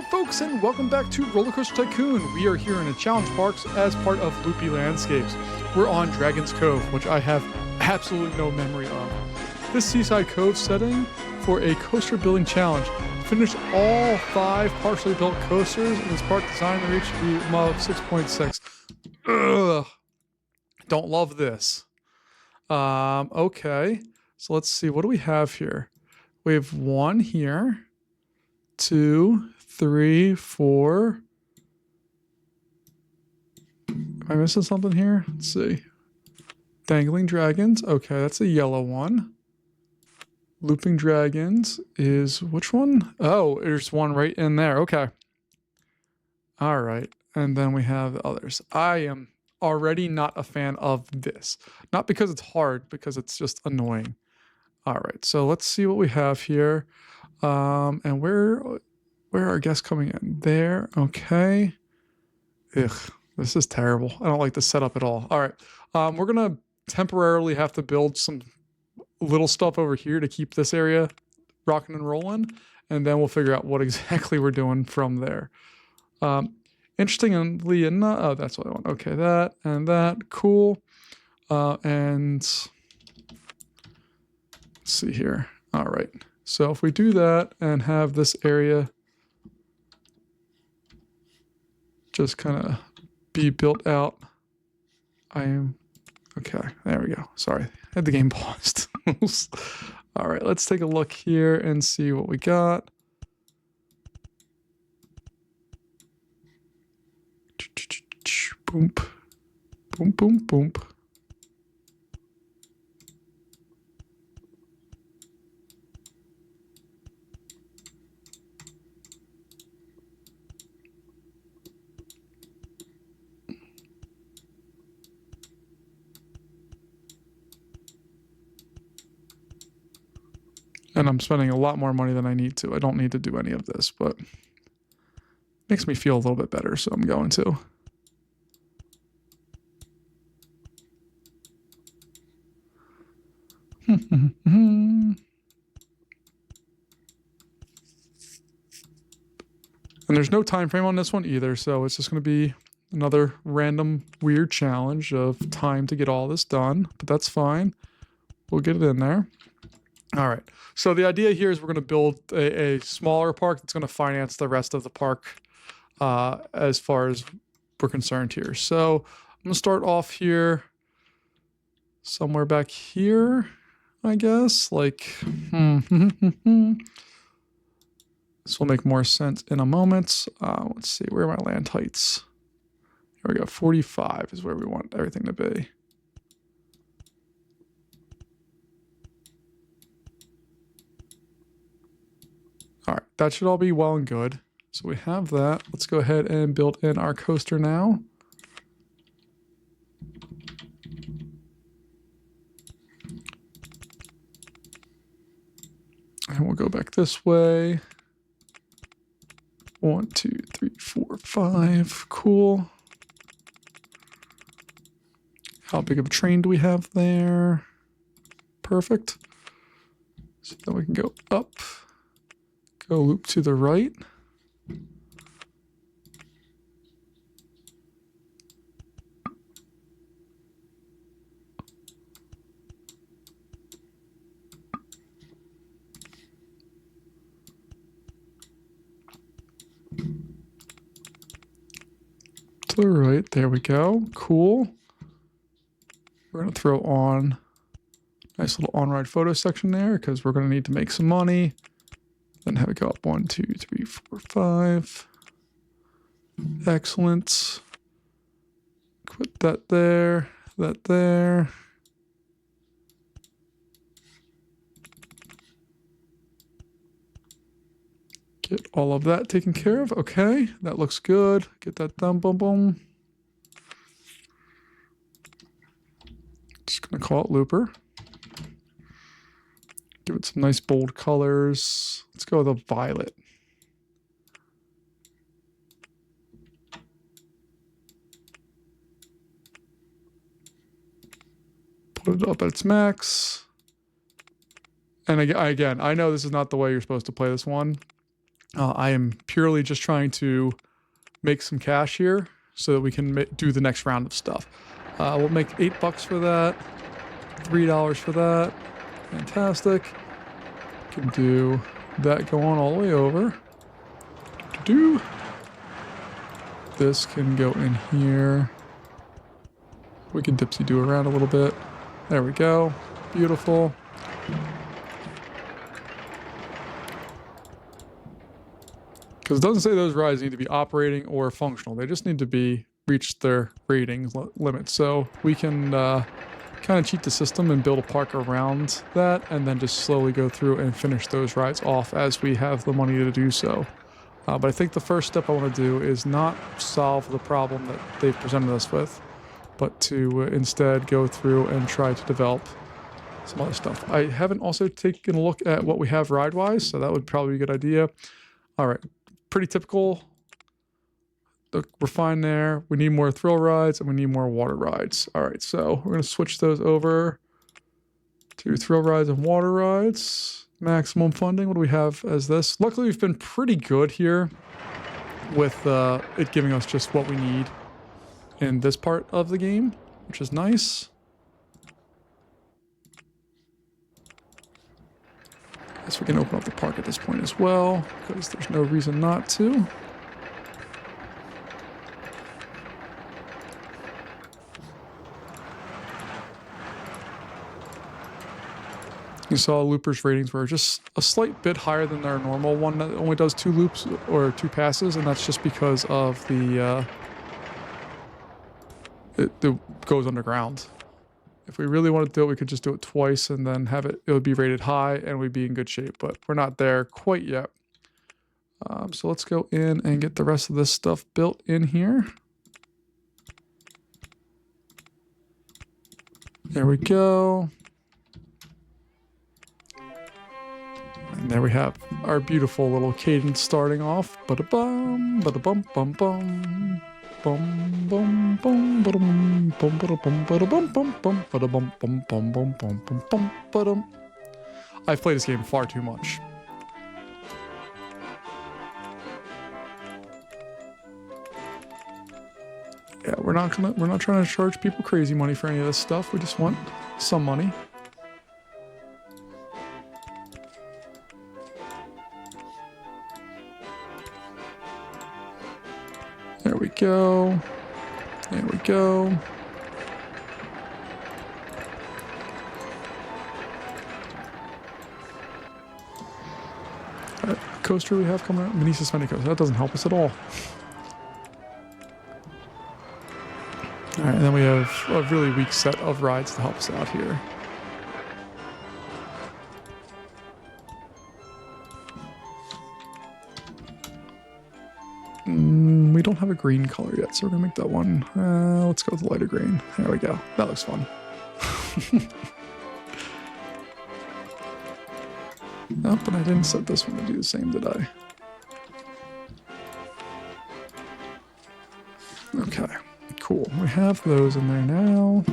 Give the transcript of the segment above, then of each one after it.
folks, and welcome back to Roller Coaster Tycoon. We are here in the Challenge Parks as part of Loopy Landscapes. We're on Dragon's Cove, which I have absolutely no memory of. This seaside cove setting for a coaster building challenge. Finish all 5 partially built coasters in this park designed to reach the MUV 6.6. Ugh. Don't love this. Okay. So let's see. What do we have here? We have 1 here. 2, 3, 4. Am I missing something here? Let's see. Dangling dragons. Okay, that's a yellow one. Looping dragons is which one? Oh, there's one right in there. Okay. All right. And then we have the others. I am already not a fan of this. Not because it's hard, because it's just annoying. All right. So let's see what we have here. And where are our guests coming in? There. Okay. Ugh, this is terrible. I don't like the setup at all. All right. We're going to temporarily have to build some little stuff over here to keep this area rocking and rolling. And then we'll figure out what exactly we're doing from there. Interestingly enough, oh, that's what I want. Okay, that and that. Cool. And let's see here. All right. So if we do that and have this area just kind of be built out, okay, there we go. Sorry, I had the game paused. All right, let's take a look here and see what we got. Boom, boom, boom, boom. And I'm spending a lot more money than I need to. I don't need to do any of this, but makes me feel a little bit better, so I'm going to. And there's no time frame on this one either, so it's just going to be another random weird challenge of time to get all this done, but that's fine. We'll get it in there. All right. So the idea here is we're going to build a smaller park that's going to finance the rest of the park as far as we're concerned here. So I'm going to start off here somewhere back here, I guess. Like, this will make more sense in a moment. Let's see. Where are my land heights? Here we go. 45 is where we want everything to be. All right, that should all be well and good. So we have that. Let's go ahead and build in our coaster now. And we'll go back this way. 1, 2, 3, 4, 5. Cool. How big of a train do we have there? Perfect. So then we can go up. Go loop to the right. To the right, there we go. Cool. We're going to throw on a nice little on-ride photo section there because we're going to need to make some money. Then have it go up 1, 2, 3, 4, 5. Excellent. Put that there, that there. Get all of that taken care of. Okay, that looks good. Get that done, boom, boom. Just gonna call it Looper. Give it some nice bold colors. Let's go with a violet. Put it up at its max. And again, I know this is not the way you're supposed to play this one, I am purely just trying to make some cash here so that we can do the next round of stuff. We'll make $8 for that, $3 for that. Fantastic. Can do that going all the way over. This can go in here. We can dipsy-do around a little bit. There we go. Beautiful. Because it doesn't say those rides need to be operating or functional. They just need to be reach their rating limit. So we can kind of cheat the system and build a park around that and then just slowly go through and finish those rides off as we have the money to do so. But I think the first step I want to do is not solve the problem that they've presented us with, but to instead go through and try to develop some other stuff. I haven't also taken a look at what we have ride-wise, so that would probably be a good idea. All right, pretty typical. Look, we're fine there. We need more thrill rides and we need more water rides. All right, so we're going to switch those over to thrill rides and water rides. Maximum funding, what do we have as this? Luckily, we've been pretty good here with it giving us just what we need in this part of the game, which is nice. Guess we can open up the park at this point as well, because there's no reason not to. You saw Looper's ratings were just a slight bit higher than their normal one that only does 2 loops or 2 passes, and that's just because of the it goes underground. If we really wanted to do it, we could just do it twice and then have it would be rated high and we'd be in good shape, but we're not there quite yet. So let's go in and get the rest of this stuff built in here. There we go. And there we have our beautiful little cadence starting off. Ba-da-bum, ba-da-bum, bum, bum. Bum bum bum ba-dum bum ba-da-bum ba-da-bum bum bum ba-da-bum bum bum bum bum bum bum ba-dum. I've played this game far too much. Yeah, we're not trying to charge people crazy money for any of this stuff. We just want some money. There we go. There we go. Coaster we have coming out. Mini suspended coaster. That doesn't help us at all. Alright, and then we have a really weak set of rides to help us out here. We don't have a green color yet, so we're gonna make that one. Let's go with the lighter green. There we go. That looks fun. Oh, but I didn't set this one to do the same, did I? Okay, cool. We have those in there now.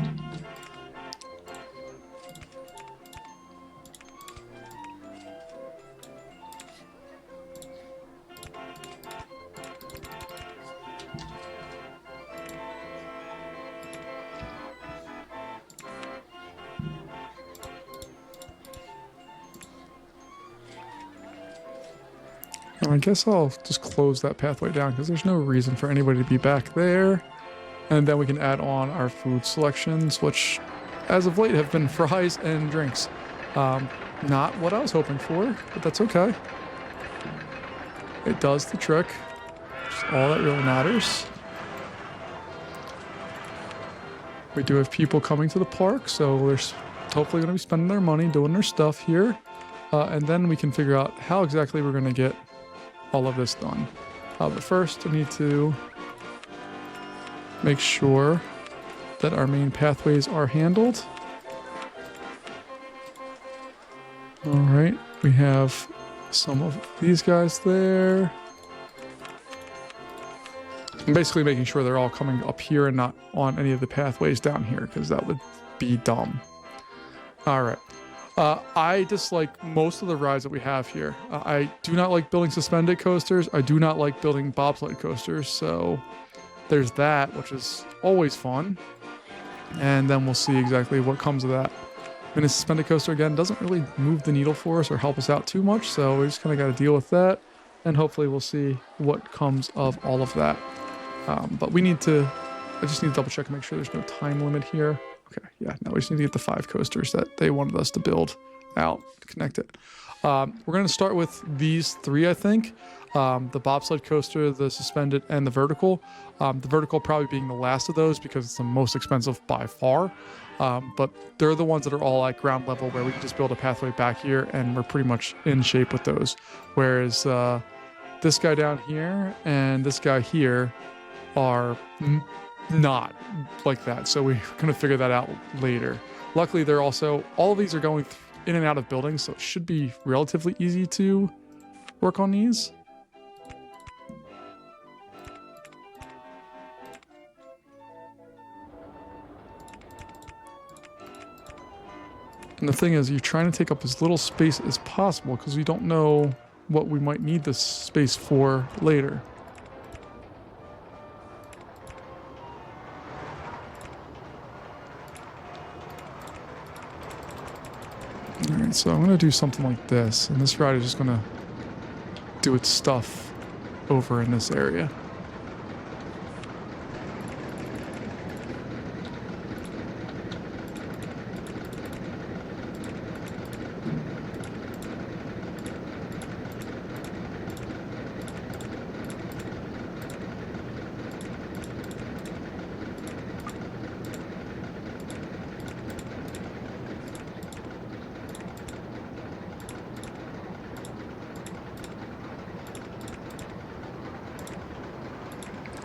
I guess I'll just close that pathway down because there's no reason for anybody to be back there. And then we can add on our food selections, which as of late have been fries and drinks. Not what I was hoping for, but that's okay. It does the trick. Which is all that really matters. We do have people coming to the park, so they're hopefully going to be spending their money doing their stuff here. And then we can figure out how exactly we're going to get all of this done. But first, I need to make sure that our main pathways are handled. All right, we have some of these guys there. I'm basically making sure they're all coming up here and not on any of the pathways down here, because that would be dumb. All right, I dislike most of the rides that we have here. I do not like building suspended coasters. I do not like building bobsled coasters. So there's that, which is always fun. And then we'll see exactly what comes of that. And a suspended coaster, again, doesn't really move the needle for us or help us out too much. So we just kind of got to deal with that. And hopefully we'll see what comes of all of that. But we need to, I just need to double check and make sure there's no time limit here. Okay, yeah, no, we just need to get the 5 coasters that they wanted us to build out, connect it. We're going to start with these 3, I think. The bobsled coaster, the suspended, and the vertical. The vertical probably being the last of those because it's the most expensive by far. But they're the ones that are all at ground level where we can just build a pathway back here and we're pretty much in shape with those. Whereas this guy down here and this guy here are not like that, so we're going to figure that out later. Luckily, they're also, all of these are going in and out of buildings, so it should be relatively easy to work on these. And the thing is, you're trying to take up as little space as possible because we don't know what we might need this space for later. Alright, so I'm going to do something like this, and this ride is just going to do its stuff over in this area.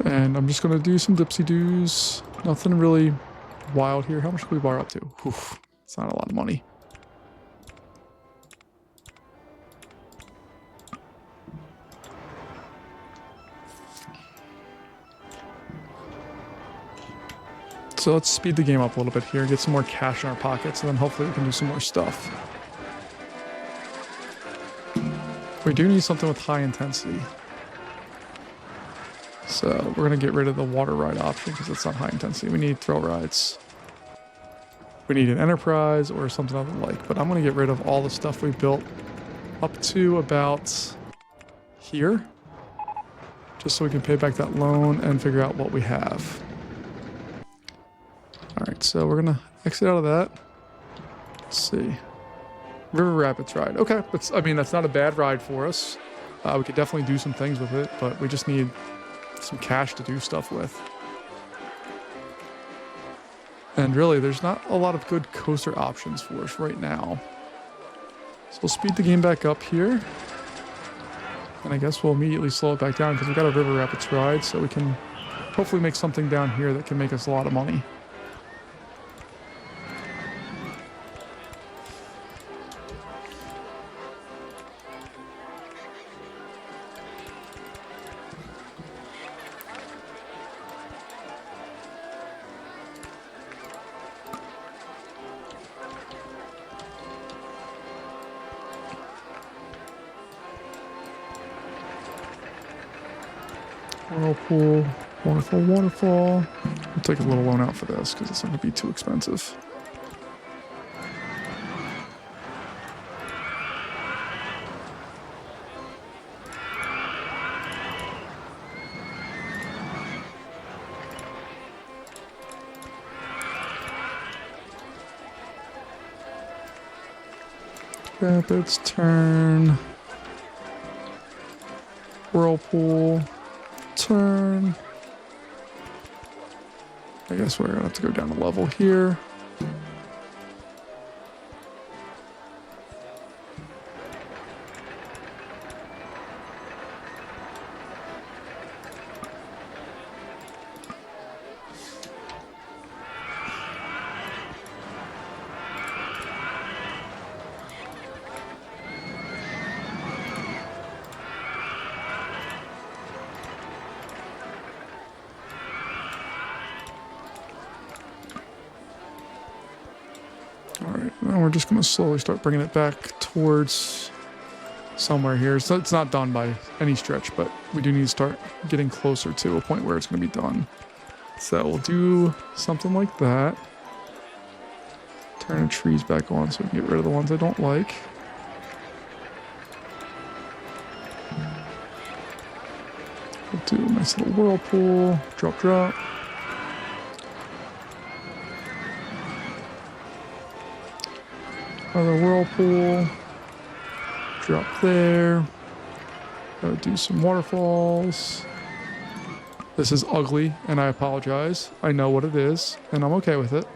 And I'm just going to do some dipsy-doos. Nothing really wild here. How much can we borrow up to? Oof, it's not a lot of money. So let's speed the game up a little bit here, get some more cash in our pockets, and then hopefully we can do some more stuff. We do need something with high intensity. So we're going to get rid of the water ride option because it's not high intensity. We need thrill rides. We need an enterprise or something of the like. But I'm going to get rid of all the stuff we built up to about here. Just so we can pay back that loan and figure out what we have. Alright, so we're going to exit out of that. Let's see. River Rapids ride. Okay, I mean, that's not a bad ride for us. We could definitely do some things with it, but we just need some cash to do stuff with. And really, there's not a lot of good coaster options for us right now. So we'll speed the game back up here. And I guess we'll immediately slow it back down because we've got a River Rapids ride, so we can hopefully make something down here that can make us a lot of money. Whirlpool, waterfall, waterfall. We'll take a little loan out for this because it's not going to be too expensive. Rapids, turn. Whirlpool. Turn. I guess we're gonna have to go down a level here. And we're just going to slowly start bringing it back towards somewhere here. So it's not done by any stretch, but we do need to start getting closer to a point where it's going to be done. So we'll do something like that. Turn the trees back on so we can get rid of the ones I don't like. We'll do a nice little whirlpool. Drop, drop. Another whirlpool. Drop there. Gotta do some waterfalls. This is ugly, and I apologize. I know what it is, and I'm okay with it.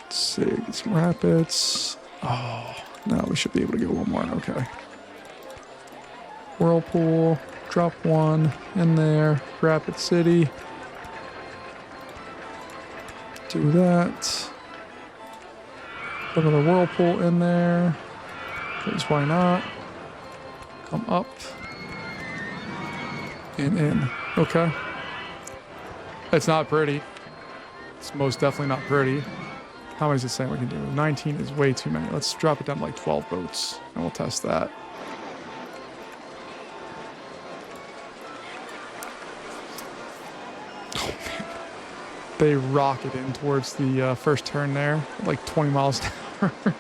Let's see, get some rapids. Oh, no, we should be able to get one more. Okay. Whirlpool. Drop one in there. Rapid City. Do that. Put another whirlpool in there. Because why not? Come up. And in. Okay. It's not pretty. It's most definitely not pretty. How many is it saying we can do? 19 is way too many. Let's drop it down to like 12 boats. And we'll test that. They rocket in towards the first turn there, like 20 miles an hour.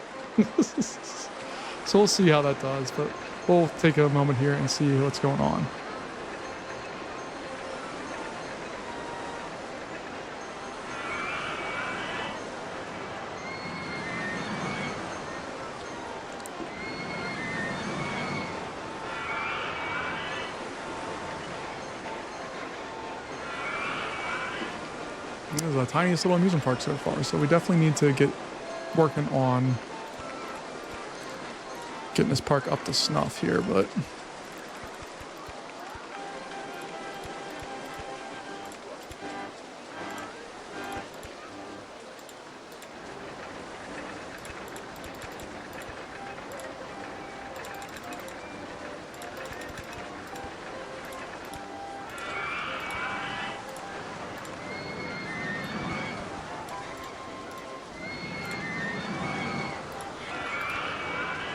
So we'll see how that does, but we'll take a moment here and see what's going on. This is the tiniest little amusement park so far, so we definitely need to get working on getting this park up to snuff here, but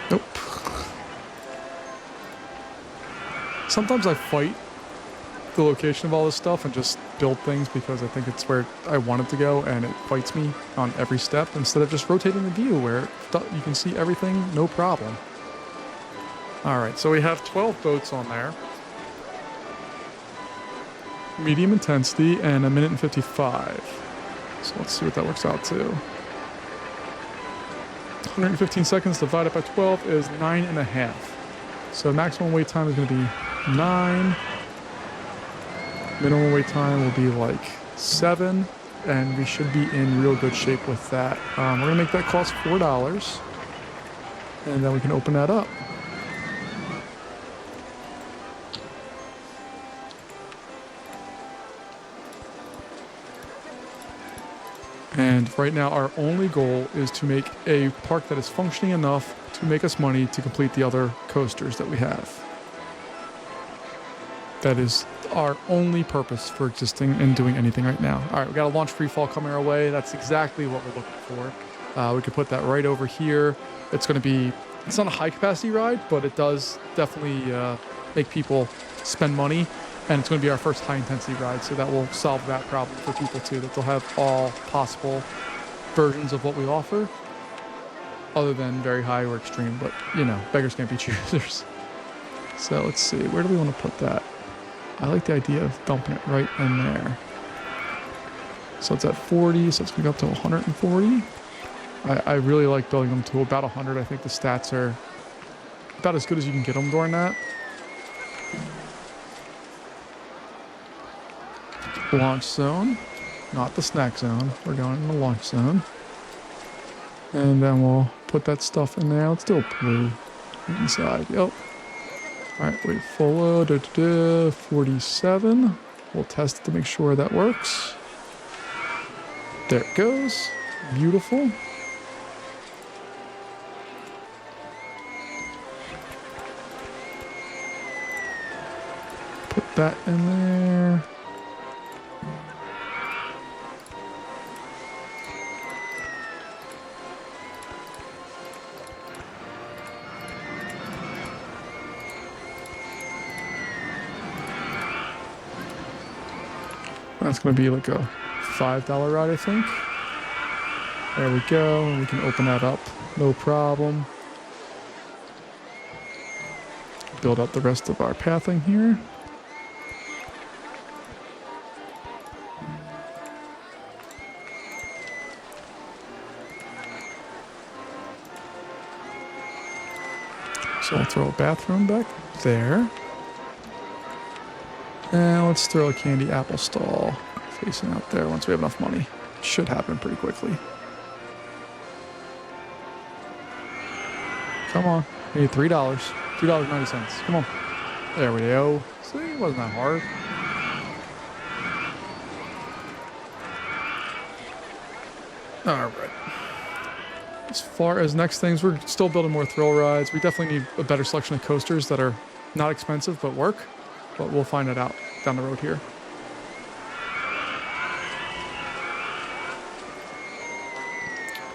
nope. Sometimes I fight the location of all this stuff and just build things because I think it's where I want it to go, and it fights me on every step instead of just rotating the view where you can see everything, no problem. Alright, so we have 12 boats on there. Medium intensity and 1 minute and 55. So let's see what that works out to. 115 seconds divided by 12 is 9.5. So maximum wait time is going to be 9. Minimum wait time will be like 7. And we should be in real good shape with that. We're going to make that cost $4. And then we can open that up. And right now our only goal is to make a park that is functioning enough to make us money to complete the other coasters that we have. That is our only purpose for existing and doing anything right now. All right, we got a launch free fall coming our way. That's exactly what we're looking for. We could put that right over here. It's going to be, it's not a high capacity ride, but it does definitely make people spend money. And it's going to be our first high-intensity ride, so that will solve that problem for people, too, that they'll have all possible versions of what we offer, other than very high or extreme, but, you know, beggars can't be choosers. So let's see, where do we want to put that? I like the idea of dumping it right in there. So it's at 40, so it's going to go up to 140. I really like building them to about 100. I think the stats are about as good as you can get them during that. Launch zone, not the snack zone. We're going in the launch zone. And then we'll put that stuff in there. Let's do a blue inside. Yep. All right, wait, full load, 47. We'll test it to make sure that works. There it goes. Beautiful. Put that in there. That's going to be like a $5 ride, I think. There we go. And we can open that up. No problem. Build up the rest of our pathing here. So I'll throw a bathroom back there. And let's throw a candy apple stall facing out there once we have enough money. Should happen pretty quickly. Come on. We need $3. $2.90. Come on. There we go. See, it wasn't that hard. Alright. As far as next things, we're still building more thrill rides. We definitely need a better selection of coasters that are not expensive but work. But we'll find it out down the road here.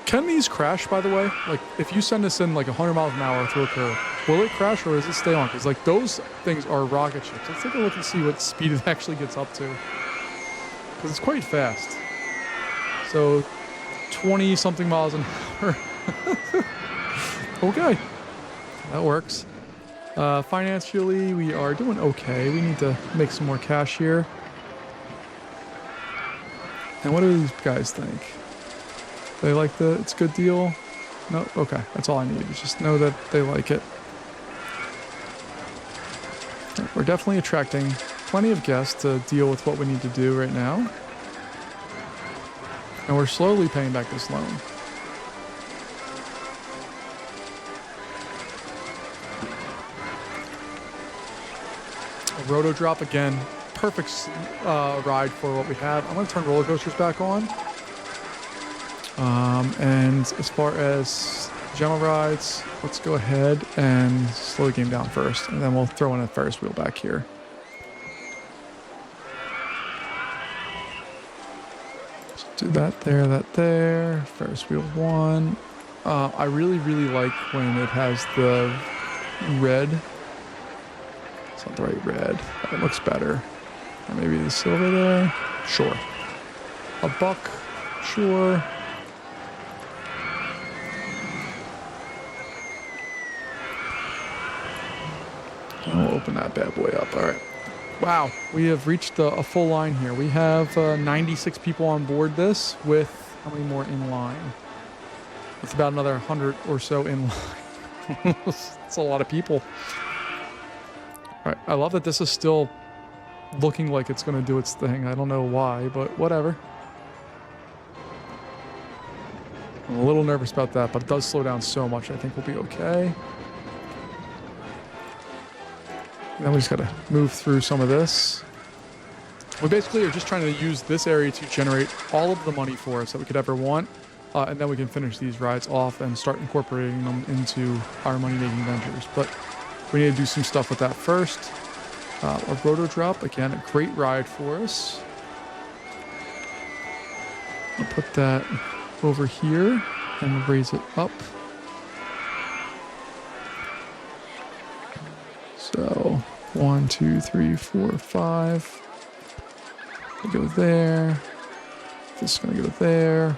Can these crash, by the way? Like, if you send this in like 100 miles an hour through a curve, will it crash or does it stay on? Because like those things are rocket ships. Let's take a look and see what speed it actually gets up to. Because it's quite fast. So 20 something miles an hour. Okay, that works. Financially, we are doing okay. We need to make some more cash here. And what do these guys think? They like it's a good deal? No? Okay, that's all I need. Just know that they like it. We're definitely attracting plenty of guests to deal with what we need to do right now. And we're slowly paying back this loan. A roto drop again. Perfect ride for what we have. I'm going to turn roller coasters back on. And as far as general rides, let's go ahead and slow the game down first. And then we'll throw in a Ferris wheel back here. Do that there. Ferris wheel 1. I really like when it has the red. It's not the right red. It looks better. Or maybe the silver there. Sure. A buck. Sure. And we'll open that bad boy up. All right. Wow, we have reached a full line here. We have 96 people on board this with how many more in line? It's about another 100 or so in line. It's a lot of people. All right, I love that this is still looking like it's going to do its thing. I don't know why, but whatever. I'm a little nervous about that, but it does slow down so much. I think we'll be okay. Then we just got to move through some of this. We basically are just trying to use this area to generate all of the money for us that we could ever want. And then we can finish these rides off and start incorporating them into our money-making ventures. But we need to do some stuff with that first. A roto drop, again, a great ride for us. I'll put that over here and raise it up. So 1, 2, 3, 4, 5. We'll go there. This is going to go there.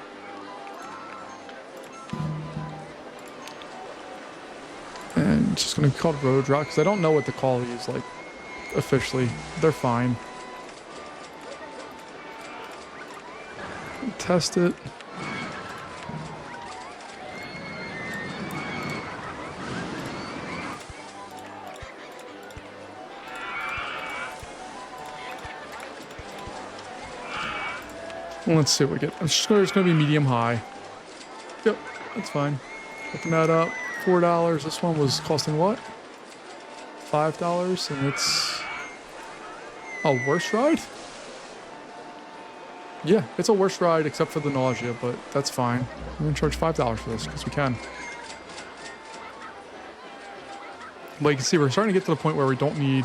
And it's just going to be called road drop because I don't know what the quality is like officially. They're fine. Test it. Let's see what we get. It's going to be medium high. Yep, that's fine. Open that up. $4. This one was costing what? $5, and it's a worse ride? Yeah, it's a worse ride except for the nausea, but that's fine. I'm going to charge $5 for this because we can. But you can see we're starting to get to the point where we don't need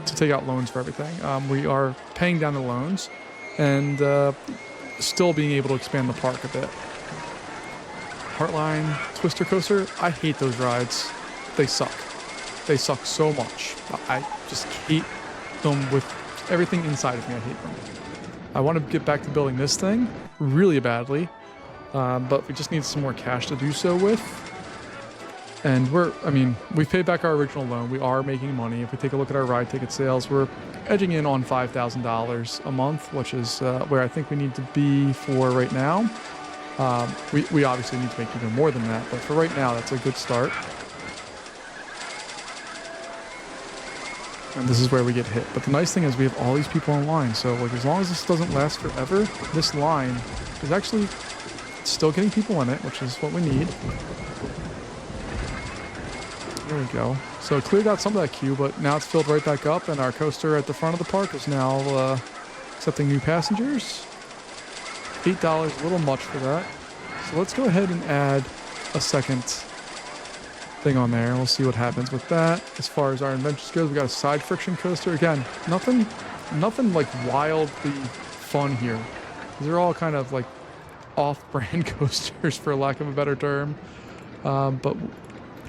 to take out loans for everything. We are paying down the loans and still being able to expand the park a bit. Heartline Twister Coaster, I hate those rides. They suck. They suck so much. I just hate them with everything inside of me. I hate them. I want to get back to building this thing really badly, but we just need some more cash to do so with. And we've paid back our original loan. We are making money. If we take a look at our ride ticket sales, we're edging in on $5,000 a month, which is where I think we need to be for right now. We obviously need to make even more than that, but for right now, that's a good start. And this is where we get hit. But the nice thing is we have all these people online, so like as long as this doesn't last forever, this line is actually still getting people in it, which is what we need. There we go. So it cleared out some of that queue, but now it's filled right back up, and our coaster at the front of the park is now accepting new passengers. $8, a little much for that. So let's go ahead and add a second thing on there. We'll see what happens with that. As far as our inventions goes, we got a side friction coaster. Again, nothing like wildly fun here. These are all kind of like off-brand coasters, for lack of a better term. But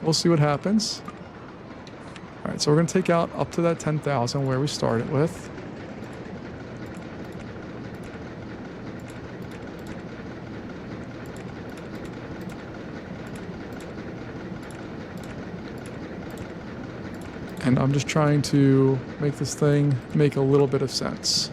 we'll see what happens. All right, so we're going to take out up to that 10,000 where we started with. And I'm just trying to make this thing make a little bit of sense.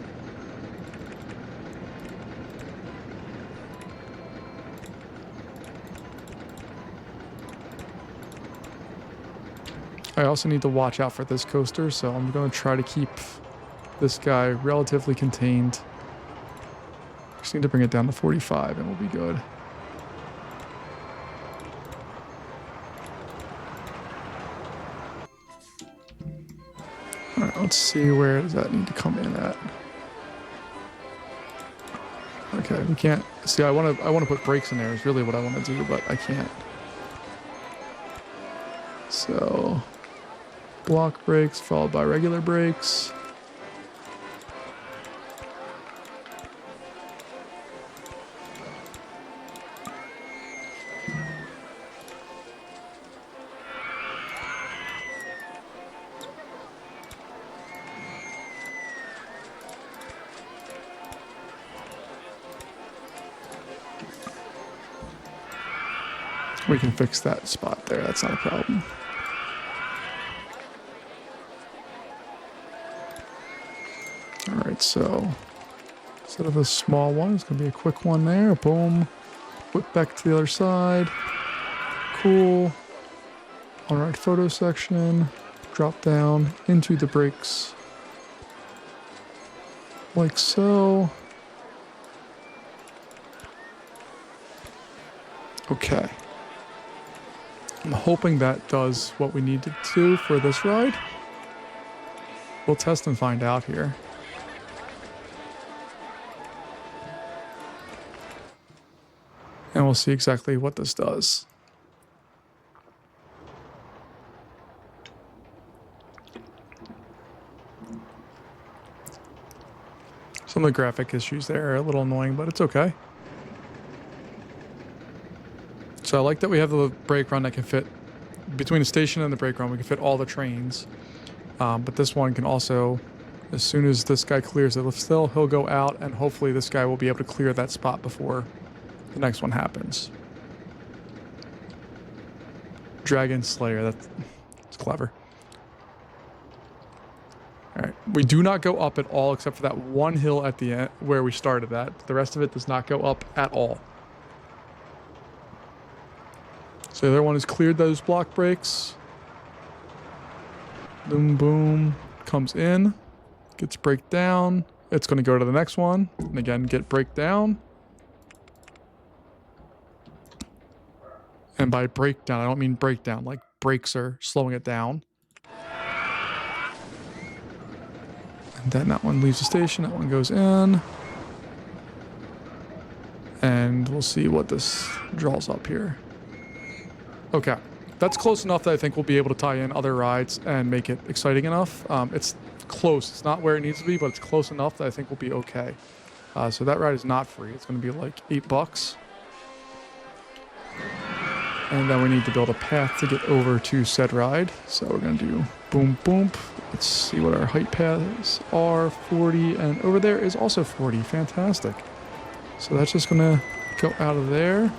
I also need to watch out for this coaster, so I'm going to try to keep this guy relatively contained. Just need to bring it down to 45 and we'll be good. Alright, let's see, where does that need to come in at? Okay, we can't see. I want to put brakes in there is really what I want to do, but I can't. So block brakes followed by regular brakes. We can fix that spot there. That's not a problem. All right, so instead of a small one, it's going to be a quick one there. Boom. Whip back to the other side. Cool. All right, photo section. Drop down into the brakes. Like so. Okay. I'm hoping that does what we need to do for this ride. We'll test and find out here. And we'll see exactly what this does. Some of the graphic issues there are a little annoying, but it's okay. So I like that we have the brake run that can fit between the station and the brake run. We can fit all the trains. But this one can also, as soon as this guy clears it, still he'll go out, and hopefully this guy will be able to clear that spot before the next one happens. Dragon Slayer, that's clever. All right, we do not go up at all except for that one hill at the end where we started at. The rest of it does not go up at all. So the other one has cleared those block brakes. Boom, boom. Comes in. Gets brake down. It's going to go to the next one. And again, get brake down. And by brake down, I don't mean breakdown. Like brakes are slowing it down. And then that one leaves the station. That one goes in. And we'll see what this draws up here. Okay, that's close enough that I think we'll be able to tie in other rides and make it exciting enough. It's close. It's not where it needs to be, but it's close enough that I think we'll be okay. So that ride is not free. It's going to be like $8. And then we need to build a path to get over to said ride. So we're going to do boom, boom. Let's see what our height paths are. 40, and over there is also 40. Fantastic. So that's just going to go out of there.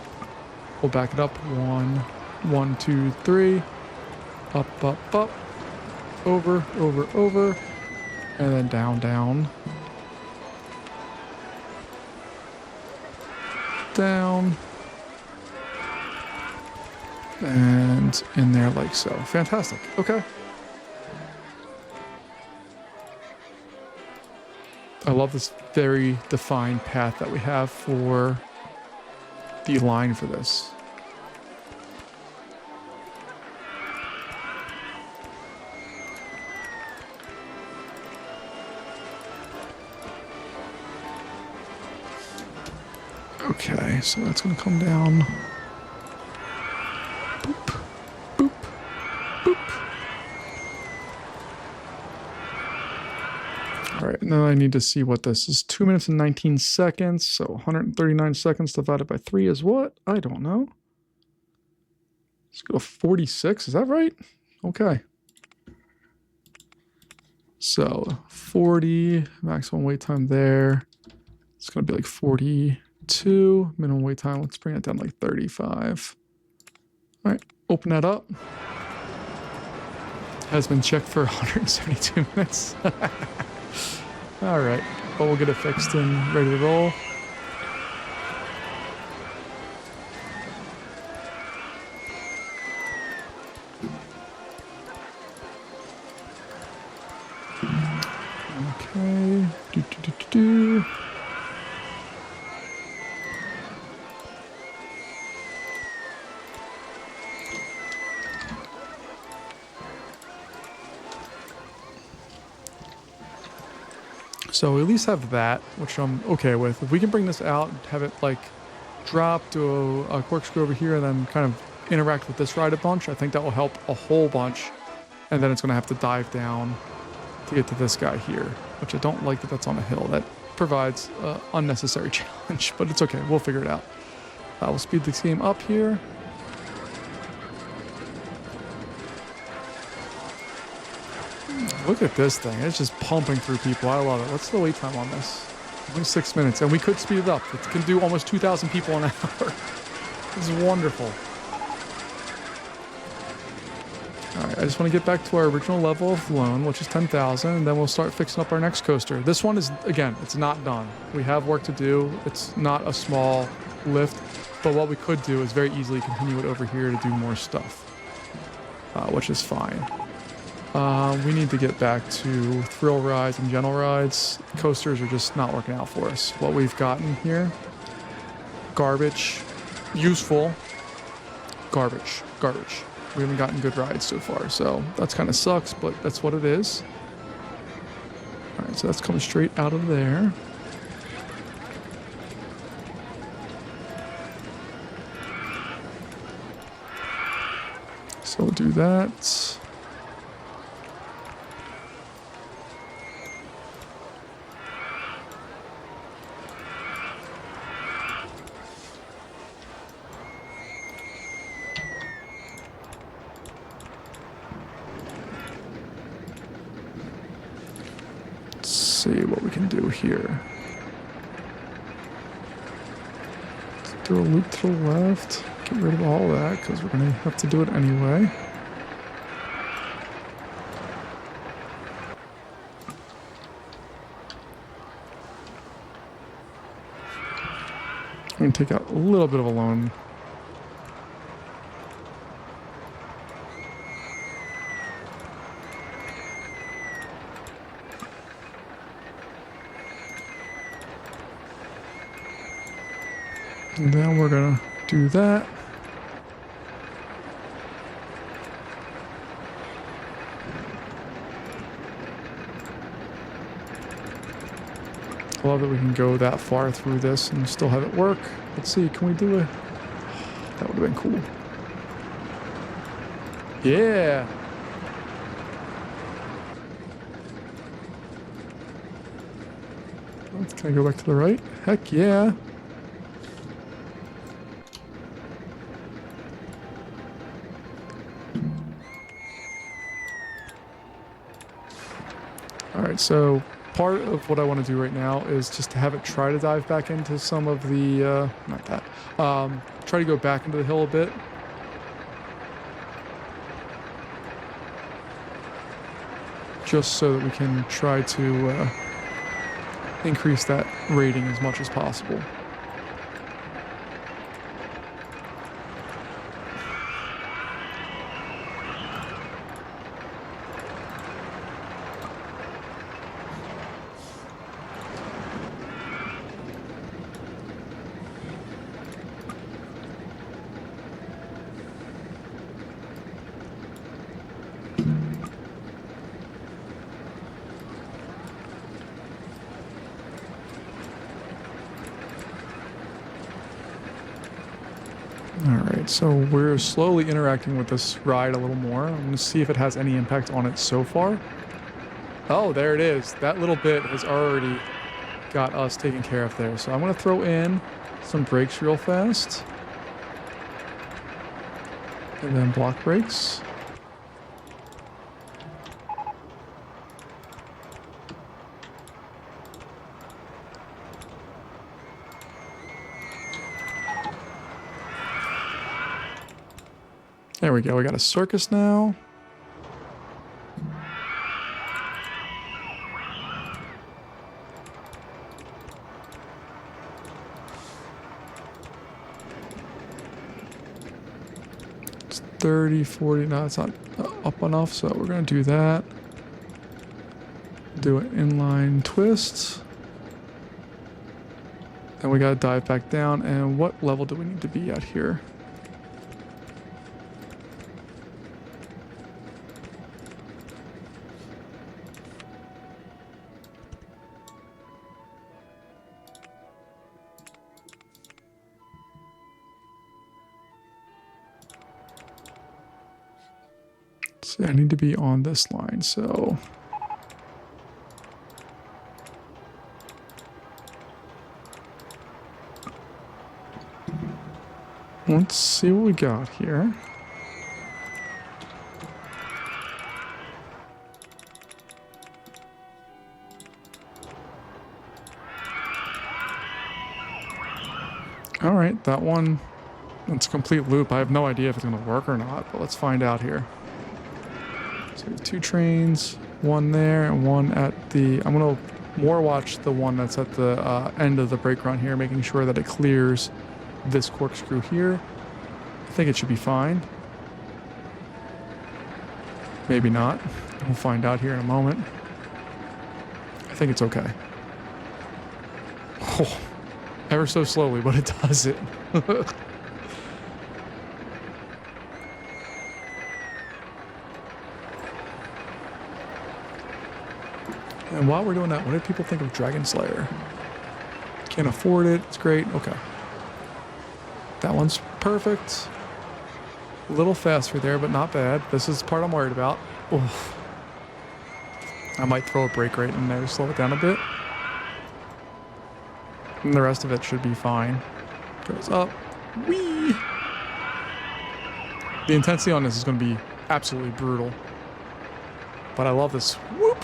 We'll back it up. 1, 1, 2, 3. Up, up, up. Over, over, over. And then down, down. Down. And in there like so. Fantastic. Okay. I love this very defined path that we have for the line for this. Okay, so that's going to come down. Boop, boop, boop. All right, and then I need to see what this is. 2 minutes and 19 seconds. So 139 seconds divided by 3 is what? I don't know. Let's go to 46. Is that right? Okay. So 40, maximum wait time there. It's going to be like 42. Minimum wait time, let's bring it down to like 35. All right, open that up. Has been checked for 172 minutes. All right, but we'll get it fixed and ready to roll. Okay. Do. So we at least have that, which I'm okay with. If we can bring this out and have it like drop, do a corkscrew over here, and then kind of interact with this ride a bunch, I think that will help a whole bunch. And then it's going to have to dive down to get to this guy here, which I don't like that that's on a hill. That provides unnecessary challenge, but it's okay. We'll figure it out. We'll speed this game up here. Look at this thing. It's just pumping through people. I love it. What's the wait time on this? Only 6 minutes, and we could speed it up. It can do almost 2,000 people an hour. This is wonderful. All right, I just want to get back to our original level of loan, which is 10,000, and then we'll start fixing up our next coaster. This one is, again, it's not done. We have work to do. It's not a small lift, but what we could do is very easily continue it over here to do more stuff, which is fine. We need to get back to thrill rides and gentle rides. Coasters are just not working out for us. What we've gotten here, garbage, useful, garbage. We haven't gotten good rides so far, so that's kind of sucks, but that's what it is. All right, so that's coming straight out of there. So we'll do that. See what we can do here. Let's do a loop to the left. Get rid of all that because we're going to have to do it anyway. I'm going to take out a little bit of a loan. And then we're gonna do that. I love that we can go that far through this and still have it work. Let's see, can we do a... That would have been cool. Yeah! Can I go back to the right? Heck yeah. Alright, so part of what I want to do right now is just to have it try to dive back into some of the, not that, try to go back into the hill a bit. Just so that we can try to increase that rating as much as possible. Alright, so we're slowly interacting with this ride a little more. I'm going to see if it has any impact on it so far. Oh, there it is. That little bit has already got us taken care of there. So I'm going to throw in some brakes real fast. And then block brakes. There we go, we got a circus now. It's 30, 40, no, it's not up enough, so we're gonna do that. Do an inline twist. Then we gotta dive back down, and what level do we need to be at here? So I need to be on this line, so let's see what we got here. All right, that one, it's a complete loop. I have no idea if it's going to work or not, but let's find out here. So we have 2 trains, one there and one at the... I'm going to more watch the one that's at the end of the brake run here, making sure that it clears this corkscrew here. I think it should be fine. Maybe not. We'll find out here in a moment. I think it's okay. Oh, ever so slowly, but it does it. And while we're doing that, what did people think of Dragon Slayer? Can't afford it. It's great. Okay. That one's perfect. A little faster there, but not bad. This is the part I'm worried about. Oof. I might throw a brake right in there to slow it down a bit. And the rest of it should be fine. Goes up. Whee! The intensity on this is going to be absolutely brutal. But I love this whoop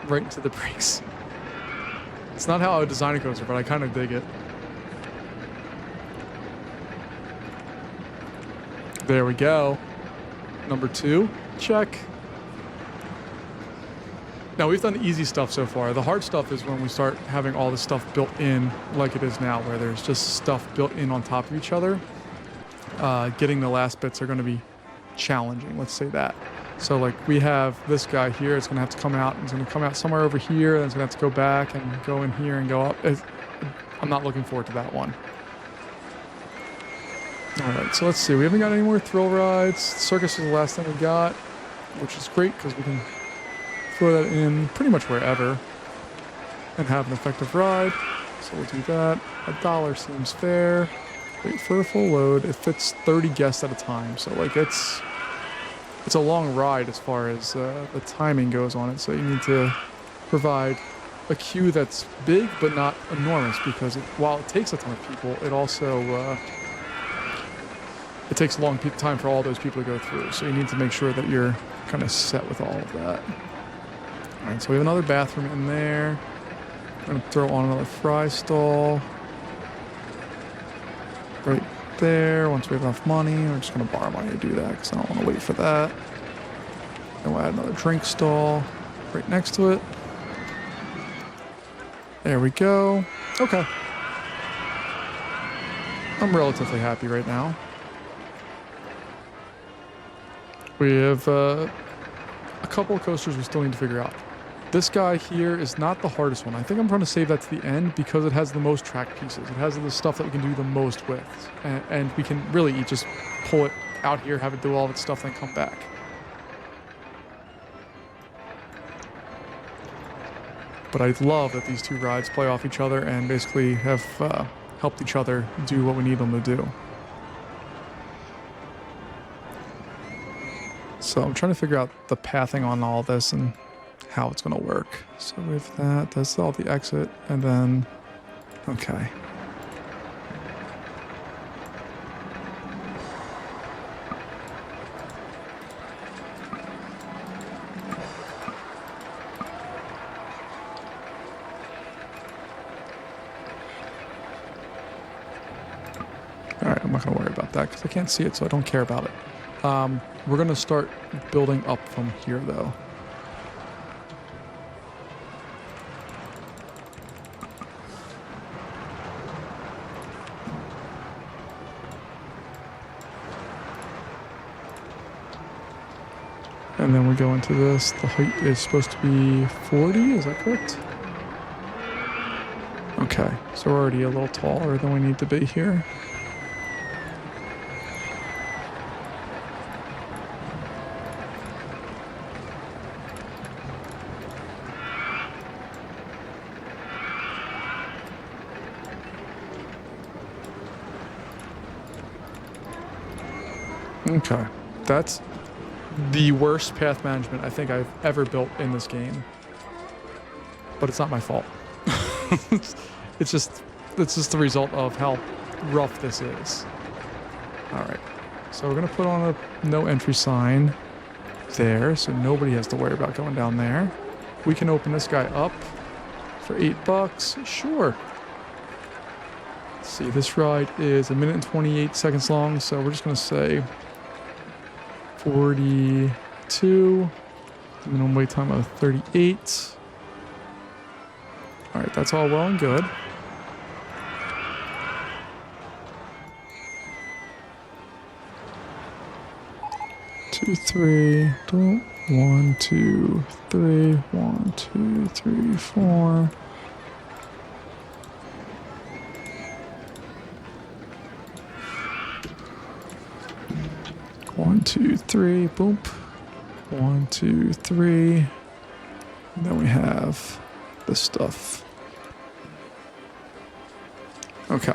right into the brakes. It's not how I would design a coaster, but I kind of dig it. There we go. Number 2, check. Now we've done the easy stuff so far. The hard stuff is when we start having all this stuff built in like it is now, where there's just stuff built in on top of each other. Getting the last bits are going to be challenging, let's say that. So like we have this guy here, it's going to have to come out, and it's going to come out somewhere over here, then it's going to have to go back and go in here and go up. I'm not looking forward to that one. Alright, so let's see. We haven't got any more thrill rides. Circus is the last thing we got, which is great because we can throw that in pretty much wherever and have an effective ride. So we'll do that. $1 seems fair. Wait for a full load. It fits 30 guests at a time, so like it's a long ride as far as the timing goes on it, so you need to provide a queue that's big but not enormous, because while it takes a ton of people, it also it takes a long time for all those people to go through. So you need to make sure that you're kind of set with all of that. All right, so we have another bathroom in there. I'm gonna throw on another fry stall right there. Once we have enough money, we're just gonna borrow money to do that because I don't want to wait for that. And we'll add another drink stall right next to it. There we go. Okay. I'm relatively happy right now. We have a couple of coasters we still need to figure out. This guy here is not the hardest one. I think I'm trying to save that to the end because it has the most track pieces. It has the stuff that we can do the most with. And we can really just pull it out here, have it do all of its stuff, then come back. But I love that these two rides play off each other and basically have helped each other do what we need them to do. So I'm trying to figure out the pathing on all this and how it's going to work. So we have that, that's all the exit, and then, okay. Alright, I'm not going to worry about that because I can't see it, so I don't care about it. We're going to start building up from here, though. And then we go into this. The height is supposed to be 40, is that correct? Okay, so we're already a little taller than we need to be here. Okay, that's the worst path management I think I've ever built in this game. But it's not my fault. it's just the result of how rough this is. Alright, so we're going to put on a no entry sign there, so nobody has to worry about going down there. We can open this guy up for $8. Sure. Let's see, this ride is 1 minute and 28 seconds long, so we're just going to say 42, minimum wait time of 38. All right, that's all well and good. Two, three, don't, 1, 2, 3, 1, 2, 3, 4. One, two, three, boom. 1, 2, 3. And then we have this stuff. Okay.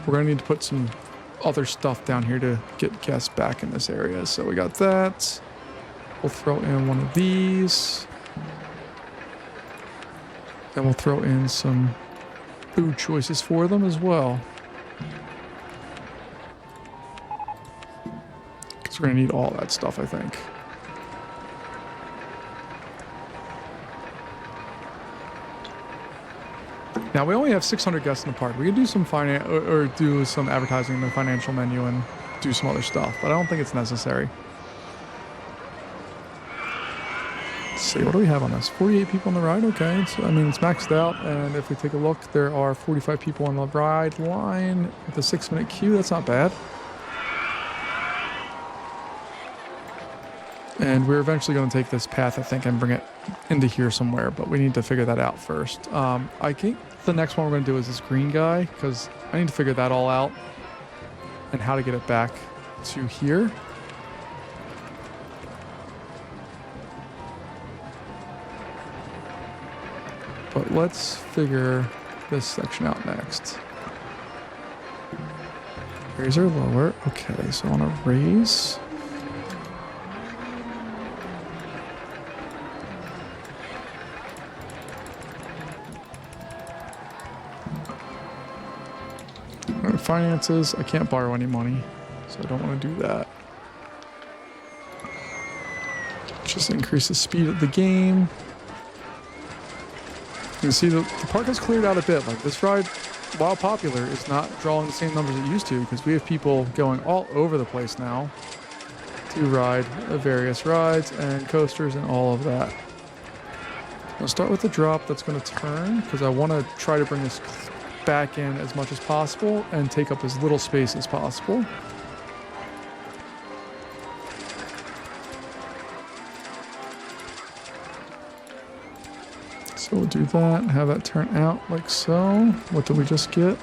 We're gonna need to put some other stuff down here to get guests back in this area. So we got that. We'll throw in one of these. Then we'll throw in some food choices for them as well. Because we're going to need all that stuff, I think. Now, we only have 600 guests in the park. We could do some do some advertising in the financial menu and do some other stuff, but I don't think it's necessary. Let's see, what do we have on this? 48 people on the ride? Okay, so, I mean, it's maxed out, and if we take a look, there are 45 people on the ride line with a 6-minute queue. That's not bad. And we're eventually going to take this path, I think, and bring it into here somewhere, but we need to figure that out first. I think the next one we're going to do is this green guy, because I need to figure that all out and how to get it back to here. But let's figure this section out next. Raise or lower. Okay, so I want to raise. finances. I can't borrow any money, so I don't want to do that. Just increase the speed of the game. You can see the park has cleared out a bit. Like this ride, while popular, is not drawing the same numbers it used to because we have people going all over the place now to ride various rides and coasters and all of that. I'll start with the drop that's going to turn because I want to try to bring this back in as much as possible and take up as little space as possible. So we'll do that and have that turn out like so. What did we just get?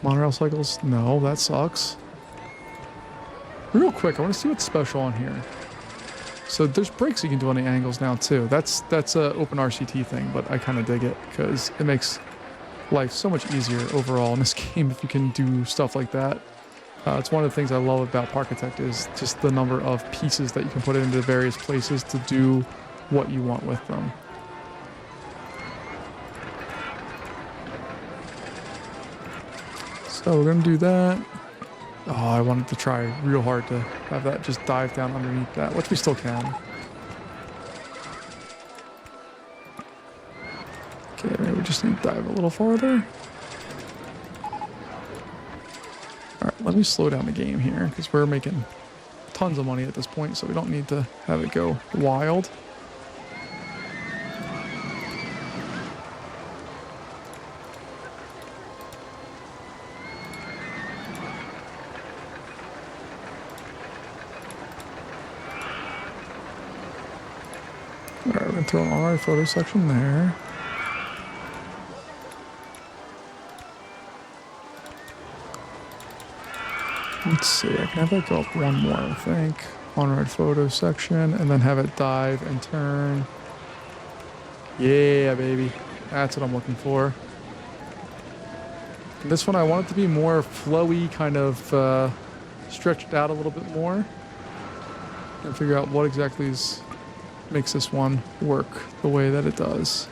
Monorail cycles? No, that sucks. Real quick, I want to see what's special on here. So there's brakes you can do on the angles now too. That's a open RCT thing, but I kind of dig it because it makes life so much easier overall in this game if you can do stuff like that. It's one of the things I love about Parkitect is just the number of pieces that you can put into various places to do what you want with them. So we're going to do that. Oh, I wanted to try real hard to have that just dive down underneath that, which we still can. Okay, maybe we just need to dive a little farther. Alright, let me slow down the game here, because we're making tons of money at this point, so we don't need to have it go wild. Alright, we're going to throw an RI photo section there. Let's see, I can have that go up one more, I think. On-ride photo section, and then have it dive and turn. Yeah, baby. That's what I'm looking for. And this one, I want it to be more flowy, kind of stretched out a little bit more. And figure out what exactly makes this one work the way that it does.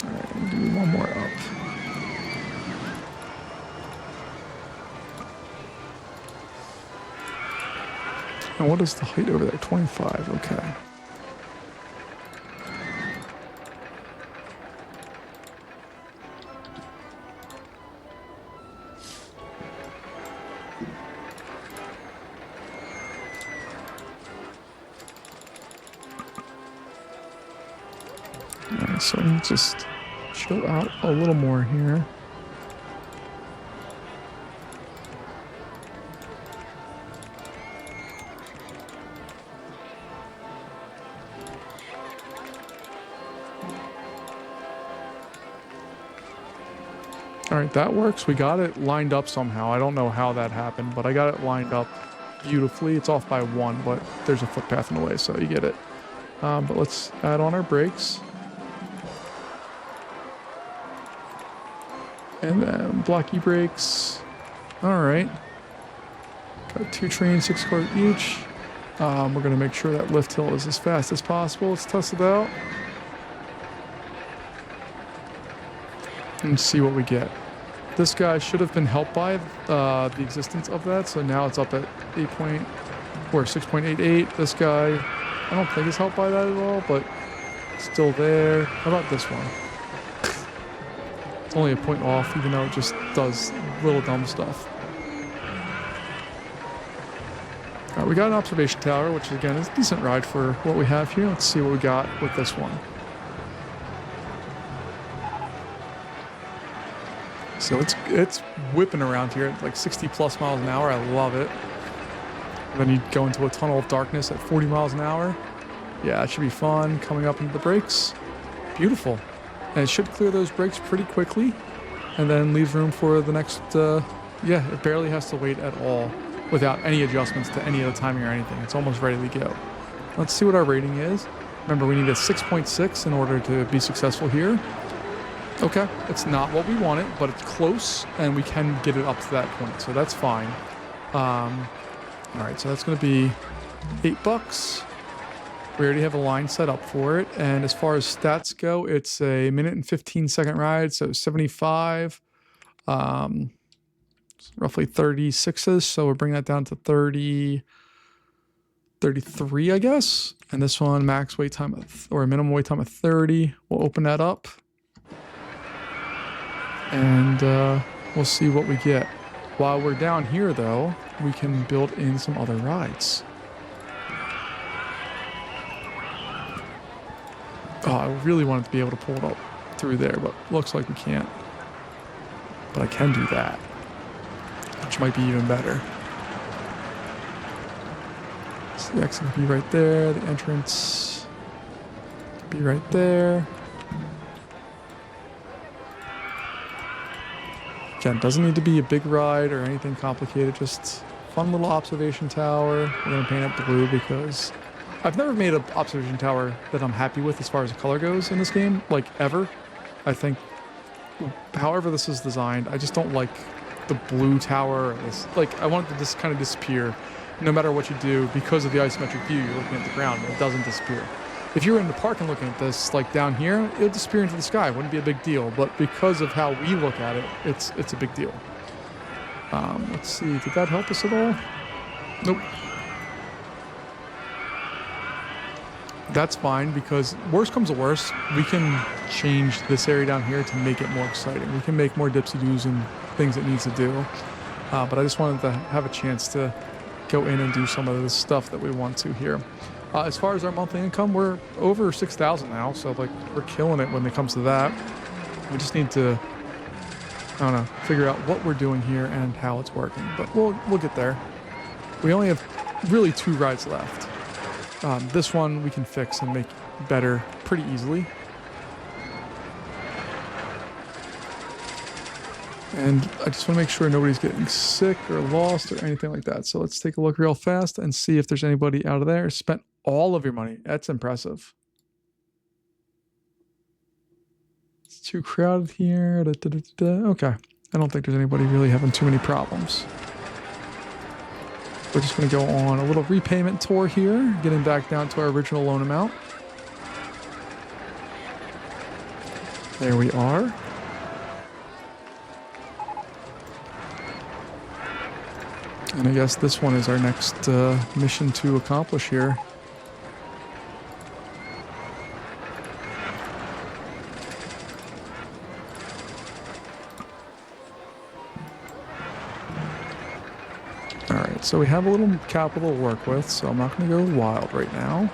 Alright, we'll do one more up. And what is the height over there? 25, okay. So let me just chill out a little more here. Alright, that works. We got it lined up somehow. I don't know how that happened, but I got it lined up beautifully. It's off by one, but there's a footpath in the way, so you get it. But let's add on our brakes. And then blocky brakes. Alright. Got 2 trains, 6 cars each. We're going to make sure that lift hill is as fast as possible. Let's test it out. And see what we get. This guy should have been helped by the existence of that. So now it's up at 6.88. This guy, I don't think is helped by that at all, but still there. How about this one? It's only a point off, even though it just does little dumb stuff. Alright, we got an observation tower, which again is a decent ride for what we have here. Let's see what we got with this one. So it's whipping around here at like 60 plus miles an hour. I love it. And then you go into a tunnel of darkness at 40 miles an hour. Yeah, it should be fun. Coming up into the brakes. Beautiful. And it should clear those brakes pretty quickly. And then leave room for the next, yeah, it barely has to wait at all without any adjustments to any of the timing or anything. It's almost ready to go. Let's see what our rating is. Remember, we need a 6.6 in order to be successful here. Okay, it's not what we wanted, but it's close, and we can get it up to that point, so that's fine. All right, so that's going to be $8. We already have a line set up for it. And as far as stats go, it's a minute and 15-second ride. So 75, roughly 36s. So we'll bring that down to 33, I guess. And this one, max wait time or a minimum wait time of 30. We'll open that up. And we'll see what we get. While we're down here, though, we can build in some other rides. Oh, I really wanted to be able to pull it up through there, but looks like we can't. But I can do that, which might be even better. So the exit could be right there. The entrance could be right there. Again, doesn't need to be a big ride or anything complicated. Just fun little observation tower. We're going to paint it blue because I've never made an observation tower that I'm happy with as far as the color goes in this game, like ever. I think, however this is designed, I just don't like the blue tower. Like, I want it to just kind of disappear no matter what you do because of the isometric view. You're looking at the ground, but it doesn't disappear. If you were in the park and looking at this, like down here, it would disappear into the sky. It wouldn't be a big deal, but because of how we look at it, it's a big deal. Let's see, did that help us at all? Nope. That's fine because worst comes to worst, we can change this area down here to make it more exciting. We can make more dipsy-doos and things it needs to do. But I just wanted to have a chance to go in and do some of the stuff that we want to here. As far as our monthly income, we're over 6,000 now, so like we're killing it when it comes to that. We just need to, I don't know, figure out what we're doing here and how it's working. But we'll get there. We only have really 2 rides left. This one we can fix and make better pretty easily. And I just want to make sure nobody's getting sick or lost or anything like that. So let's take a look real fast and see if there's anybody out of there. Spent all of your money. That's impressive. It's too crowded here. Okay. I don't think there's anybody really having too many problems. We're just going to go on a little repayment tour here, getting back down to our original loan amount. There we are. And I guess this one is our next mission to accomplish here. Alright, so we have a little capital to work with, so I'm not going to go wild right now.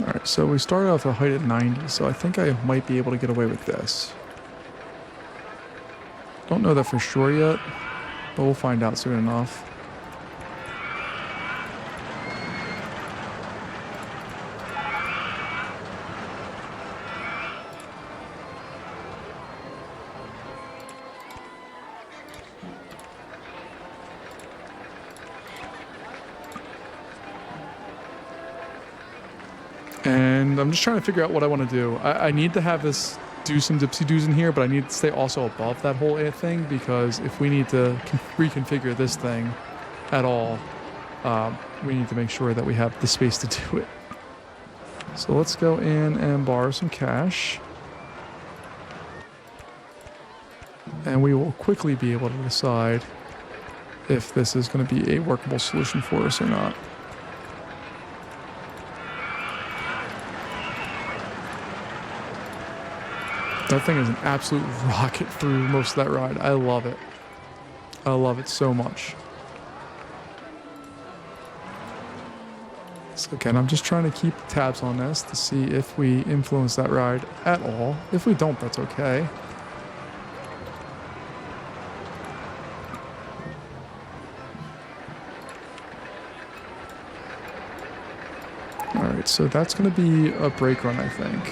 Alright, so we started off with a height at 90, so I think I might be able to get away with this. Don't know that for sure yet, but we'll find out soon enough. And I'm just trying to figure out what I want to do. I need to have this do some dipsy-doos in here, but I need to stay also above that whole thing, because if we need to reconfigure this thing at all, we need to make sure that we have the space to do it. So let's go in and borrow some cash. And we will quickly be able to decide if this is going to be a workable solution for us or not. That thing is an absolute rocket through most of that ride. I love it. I love it so much. So again, I'm just trying to keep tabs on this to see if we influence that ride at all. If we don't, that's okay. Alright, so that's going to be a brake run, I think.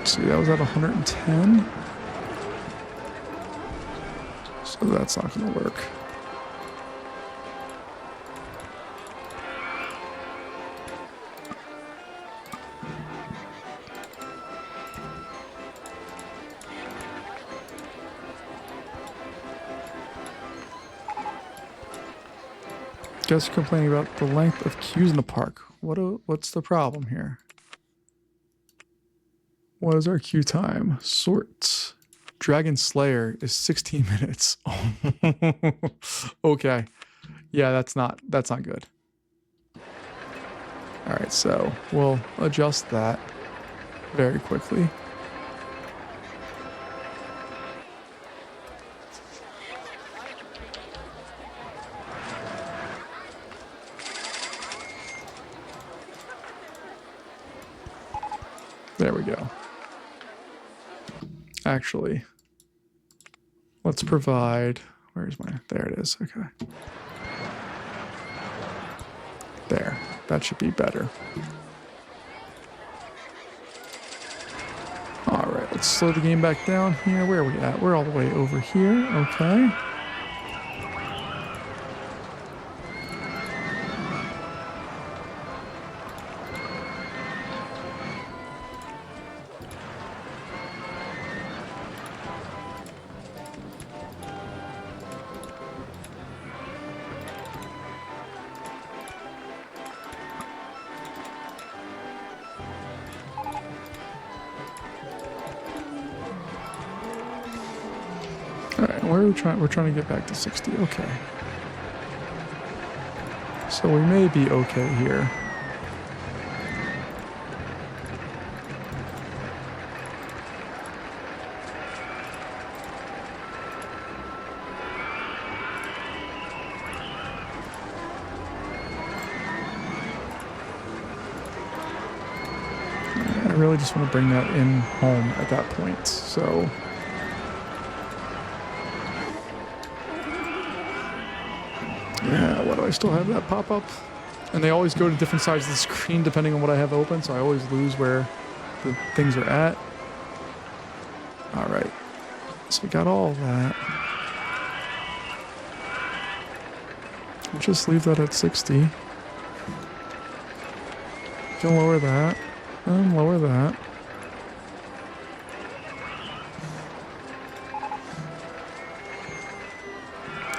See, that was at 110. So that's not going to work. Guests are complaining about the length of queues in the park. What's the problem here? What is our queue time? Sort. Dragon Slayer is 16 minutes. Okay. Yeah, that's not good. All right, so we'll adjust that very quickly. There we go. Actually, let's provide, where's my, there it is, okay. There, that should be better. All right, let's slow the game back down here. Where are we at? We're all the way over here, okay. All right, where are we trying? We're trying to get back to 60. Okay. So we may be okay here. I really just want to bring that in home at that point. So. Yeah, why do I still have that pop up? And they always go to different sides of the screen depending on what I have open, so I always lose where the things are at. All right, so we got all of that. We'll just leave that at 60. You can lower that, and lower that.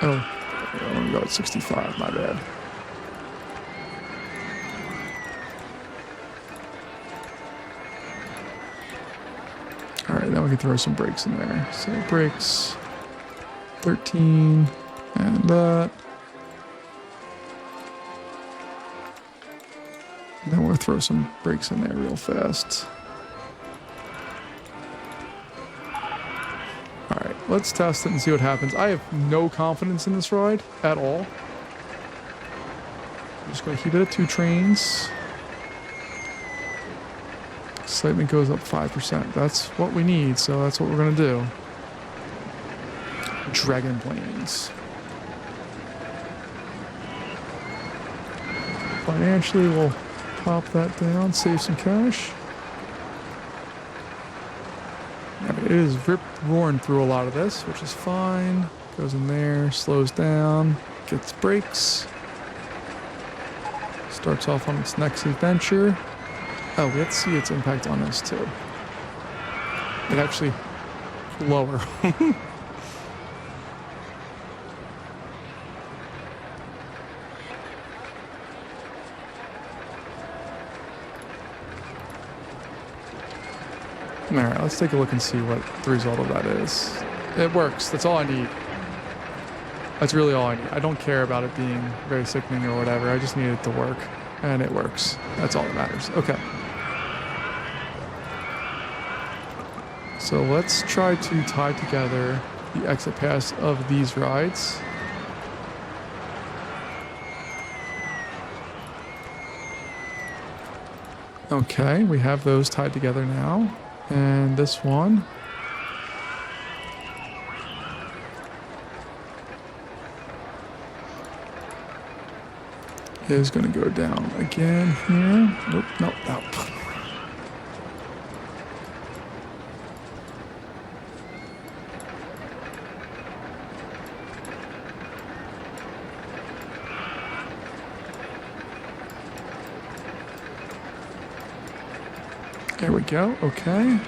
Oh. I'm gonna go at 65, my bad. All right, now we can throw some brakes in there. So brakes, 13, and that. And then we'll throw some brakes in there real fast. Let's test it and see what happens. I have no confidence in this ride at all. I'm just going to keep it at 2 trains. Excitement goes up 5%. That's what we need, so that's what we're going to do. Dragon planes. Financially, we'll pop that down, save some cash. It is rip-roaring through a lot of this, which is fine. Goes in there, slows down, gets brakes. Starts off on its next adventure. Oh, we have to see its impact on this too. It actually lower. All right, let's take a look and see what the result of that is. It works. That's all I need. That's really all I need. I don't care about it being very sickening or whatever. I just need it to work, and it works. That's all that matters. Okay. So let's try to tie together the exit pass of these rides. Okay, we have those tied together now. And this one is going to go down again here. Nope, nope, nope. There we go. Okay.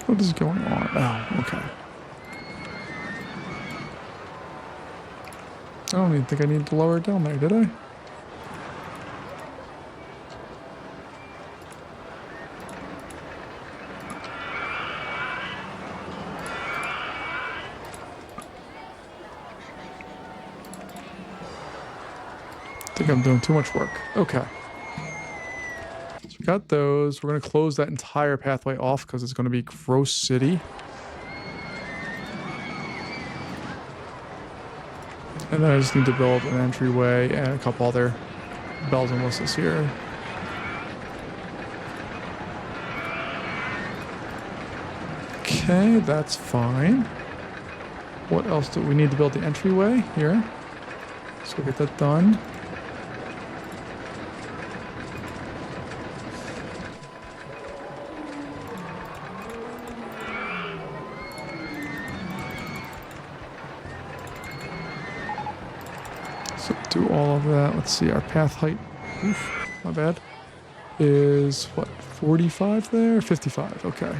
What is going on? Oh, okay. I don't even think I need to lower it down there, did I? I think I'm doing too much work. Okay. So we got those. We're going to close that entire pathway off because it's going to be gross city. And then I just need to build an entryway and a couple other bells and whistles here. Okay, that's fine. What else do we need to build the entryway here? So we'll get that done. So do all of that. Let's see, our path height, oof, my bad, is what, 45 there? 55, okay.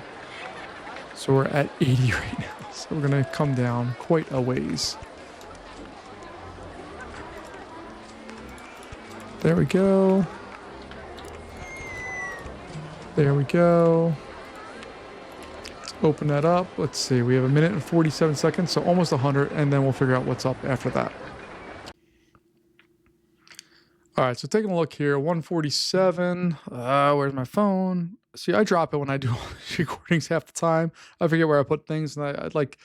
So we're at 80 right now. So we're gonna come down quite a ways. There we go. There we go. Let's open that up. Let's see, we have 1 minute and 47 seconds, so almost 100, and then we'll figure out what's up after that. All right, so taking a look here, 147. Where's my phone? See, I drop it when I do recordings half the time. I forget where I put things, and I like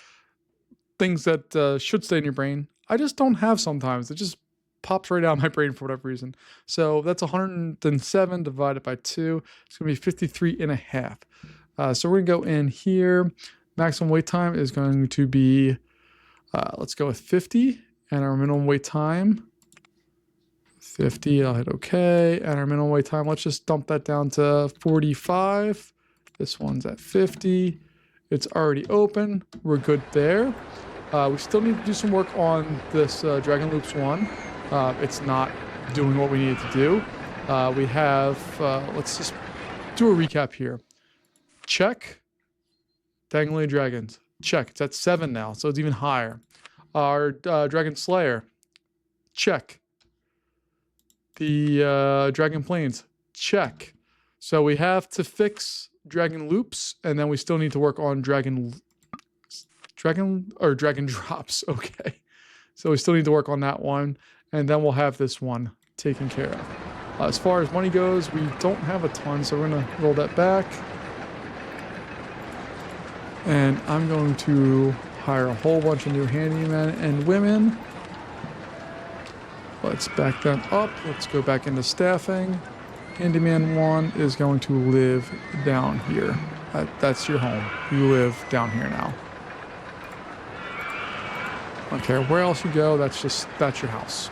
things that should stay in your brain. I just don't have sometimes. It just pops right out of my brain for whatever reason. So that's 107 divided by 2. It's going to be 53 and a half. So we're going to go in here. Maximum wait time is going to be, let's go with 50. And our minimum wait time, 50, I'll hit OK. And our minimum wait time, let's just dump that down to 45. This one's at 50. It's already open. We're good there. We still need to do some work on this Dragon Loops one. It's not doing what we needed to do. We have, let's just do a recap here. Check. Dangling Dragons. Check. It's at 7 now, so it's even higher. Our Dragon Slayer. Check. The Dragon Plains, check. So we have to fix Dragon Loops, and then we still need to work on Dragon Drops. Okay. So we still need to work on that one, and then we'll have this one taken care of. As far as money goes, we don't have a ton, so we're gonna roll that back. And I'm going to hire a whole bunch of new handymen and women. Let's back them up. Let's go back into staffing. Handyman 1 is going to live down here. That's your home. You live down here now. Okay, where else you go, that's your house.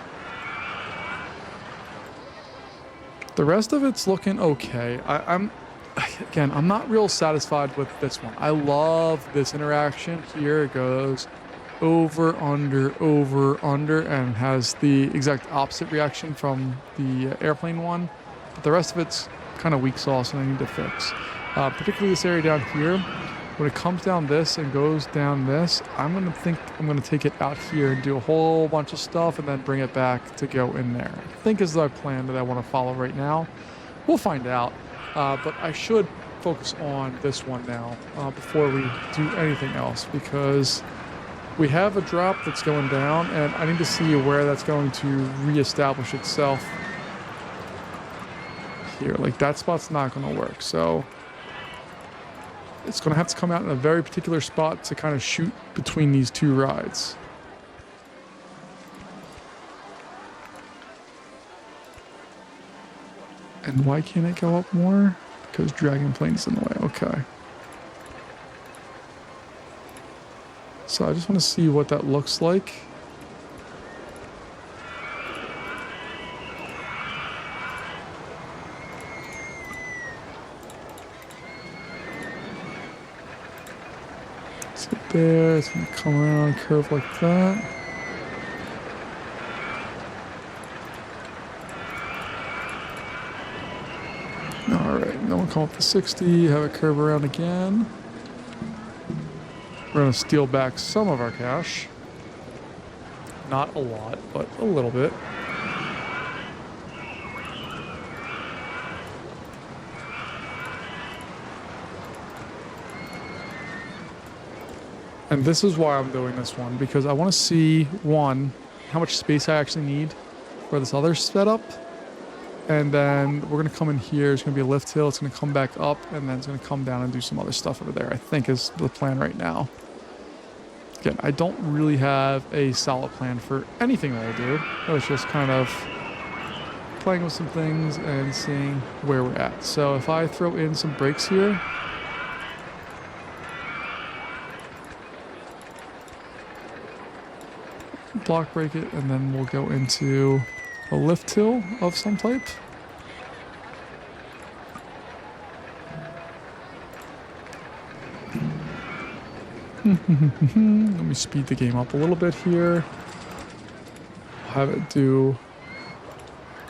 The rest of it's looking okay. I'm not real satisfied with this one. I love this interaction. Here it goes. Over, under, and has the exact opposite reaction from the airplane one. But the rest of it's kind of weak sauce and I need to fix. Particularly this area down here. When it comes down this and goes down this, I'm going to take it out here and do a whole bunch of stuff and then bring it back to go in there. I think is the plan that I want to follow right now. We'll find out. But I should focus on this one now before we do anything else, because we have a drop that's going down, and I need to see where that's going to reestablish itself here. Like, that spot's not going to work. So it's going to have to come out in a very particular spot to kind of shoot between these two rides. And why can't it go up more? Because Dragon Plane's in the way. Okay. So I just want to see what that looks like. It's good there. It's going to come around, curve like that. Alright, then we'll come up to 60, have it curve around again. We're going to steal back some of our cash. Not a lot, but a little bit. And this is why I'm doing this one, because I want to see, one, how much space I actually need for this other setup. And then we're going to come in here. It's going to be a lift hill. It's going to come back up, and then it's going to come down and do some other stuff over there, I think is the plan right now. Again, I don't really have a solid plan for anything that I do. It's just kind of playing with some things and seeing where we're at. So if I throw in some brakes here, block break it, and then we'll go into a lift hill of some type. Let me speed the game up a little bit here. Have it do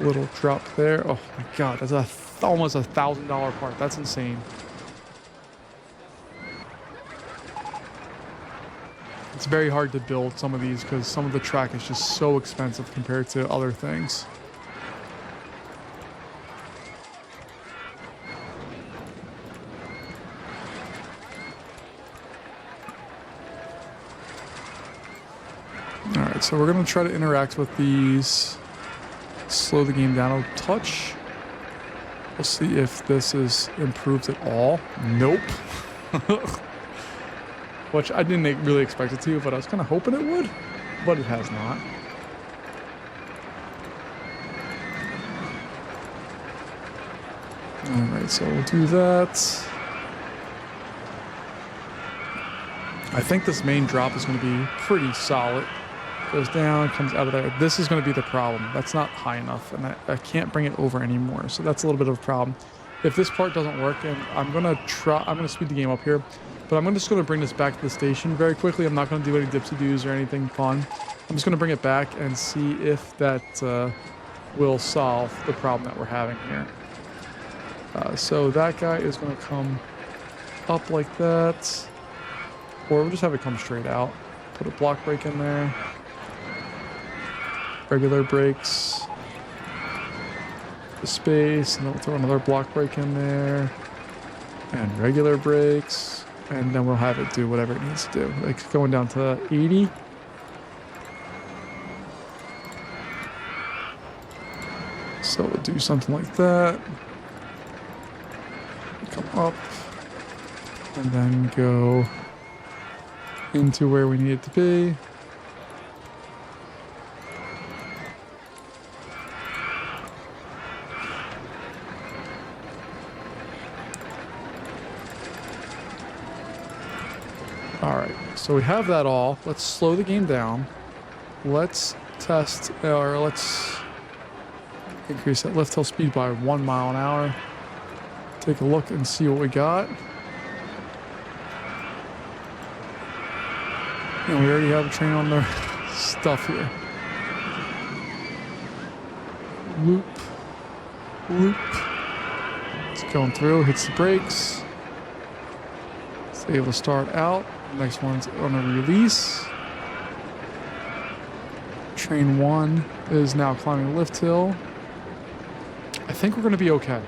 a little drop there. Oh my god, that's almost $1,000 part. That's insane. It's very hard to build some of these because some of the track is just so expensive compared to other things. Alright, so we're going to try to interact with these. Slow the game down a touch. We'll see if this is improved at all. Nope. Which I didn't really expect it to, but I was kind of hoping it would, but it has not. Alright, so we'll do that. I think this main drop is going to be pretty solid. Goes down, comes out of there. This is going to be the problem. That's not high enough, and I can't bring it over anymore, so that's a little bit of a problem. If this part doesn't work, and I'm going to speed the game up here, but I'm just going to bring this back to the station very quickly. I'm not going to do any dipsy-doos or anything fun. I'm just going to bring it back and see if that will solve the problem that we're having here. So that guy is going to come up like that, or we'll just have it come straight out. Put a block brake in there. Regular brakes. The space, and then we'll throw another block brake in there. And regular brakes. And then we'll have it do whatever it needs to do. Like going down to 80. So we'll do something like that. Come up. And then go into where we need it to be. Alright, so we have that all. Let's slow the game down. Let's test, or let's increase that lift hill speed by 1 mile an hour. Take a look and see what we got. And we already have a train on the stuff here. Loop. Loop. It's going through, hits the brakes. It's able to start out. Next one's on a release. Train 1 is now climbing a lift hill. I think we're going to be okay.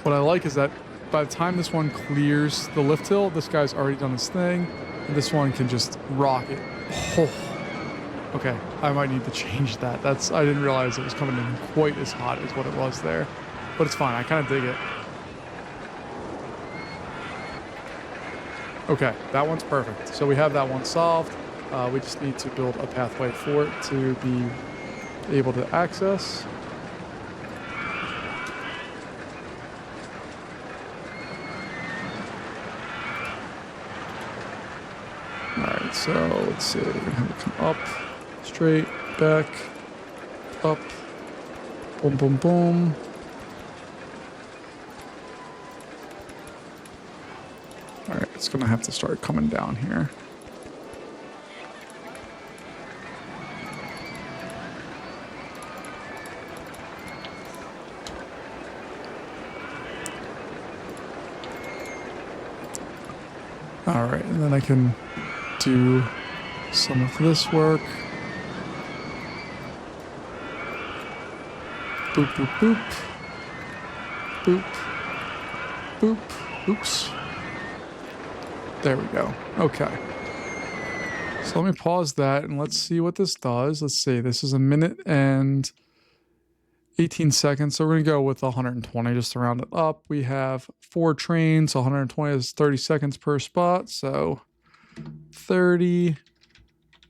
What I like is that by the time this one clears the lift hill, this guy's already done his thing, and this one can just rock it. Oh. Okay, I might need to change that. I didn't realize it was coming in quite as hot as what it was there. But it's fine, I kind of dig it. Okay, that one's perfect. So we have that one solved. We just need to build a pathway for it to be able to access. Alright, so let's see. We're going to have it come up. Straight, back, up, boom, boom, boom. It's going to have to start coming down here. All right, and then I can do some of this work. Boop, boop, boop. Boop. Boop. Oops. There we go. Okay. So let me pause that and let's see what this does. Let's see. This is 1 minute and 18 seconds. So we're going to go with 120 just to round it up. We have 4 trains. So 120 is 30 seconds per spot. So 30,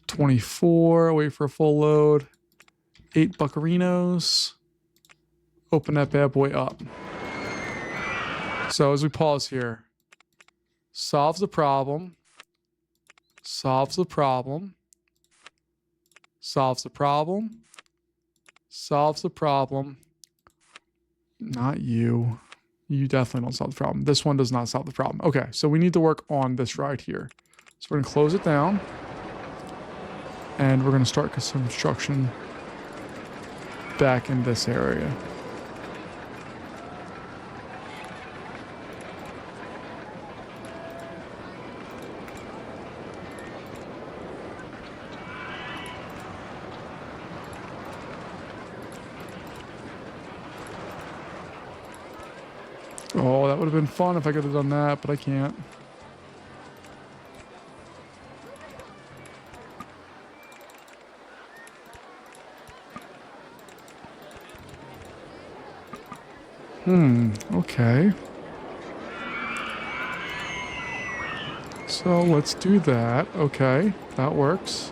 24, wait for a full load. 8 buccarinos. Open that bad boy up. So as we pause here, solves the problem, solves the problem, solves the problem, solves the problem. Not you. You definitely don't solve the problem. This one does not solve the problem. Okay, so we need to work on this ride here. So we're going to close it down. And we're going to start some construction back in this area. Oh, that would have been fun if I could have done that, but I can't. Okay. So let's do that. Okay, that works.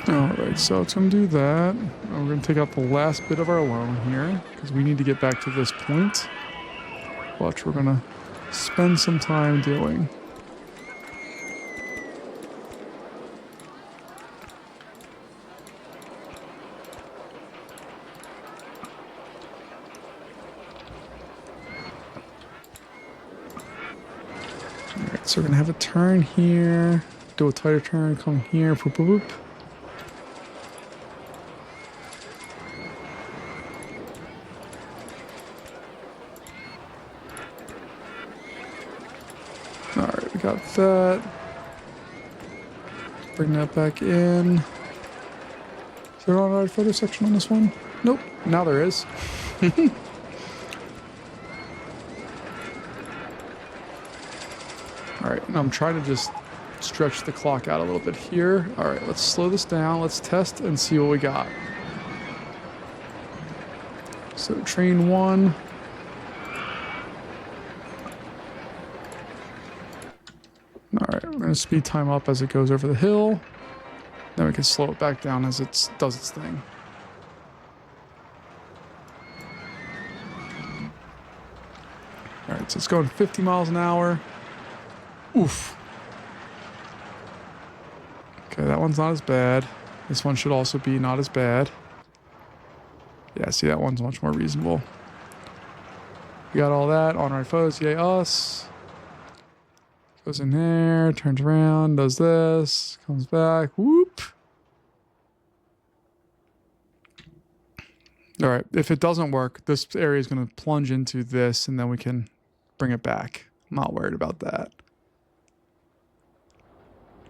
Alright, so it's going to do that. We're going to take out the last bit of our loan here, because we need to get back to this point, which we're going to spend some time doing. Alright, so we're going to have a turn here, do a tighter turn, come here, boop, boop, boop. Alright, we got that. Bring that back in. Is there an automatic photo section on this one? Nope. Now there is. Alright, and I'm trying to just stretch the clock out a little bit here. Alright, let's slow this down. Let's test and see what we got. So train 1. Alright, we're going to speed time up as it goes over the hill. Then we can slow it back down as it does its thing. Alright, so it's going 50 miles an hour. Oof. Okay, that one's not as bad. This one should also be not as bad. Yeah, see, that one's much more reasonable. We got all that on our photos. Yay, us. Goes in there, turns around, does this, comes back, whoop. All right, if it doesn't work, this area is going to plunge into this, and then we can bring it back. I'm not worried about that.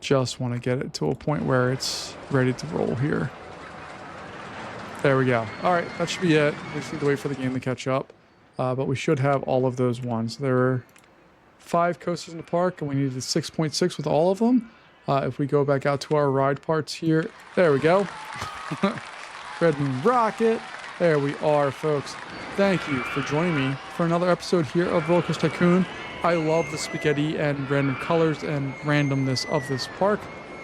Just want to get it to a point where it's ready to roll here. There we go. All right, that should be it. We just need to wait for the game to catch up. But we should have all of those ones. There are 5 coasters in the park, and we needed 6.6 with all of them. If we go back out to our ride parts here, there we go. Red Moon Rocket. There we are, folks. Thank you for joining me for another episode here of Roller Coaster Tycoon. I love the spaghetti and random colors and randomness of this park.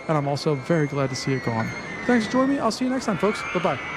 and I'm also very glad to see it gone. Thanks for joining me. I'll see you next time, folks. Bye-bye.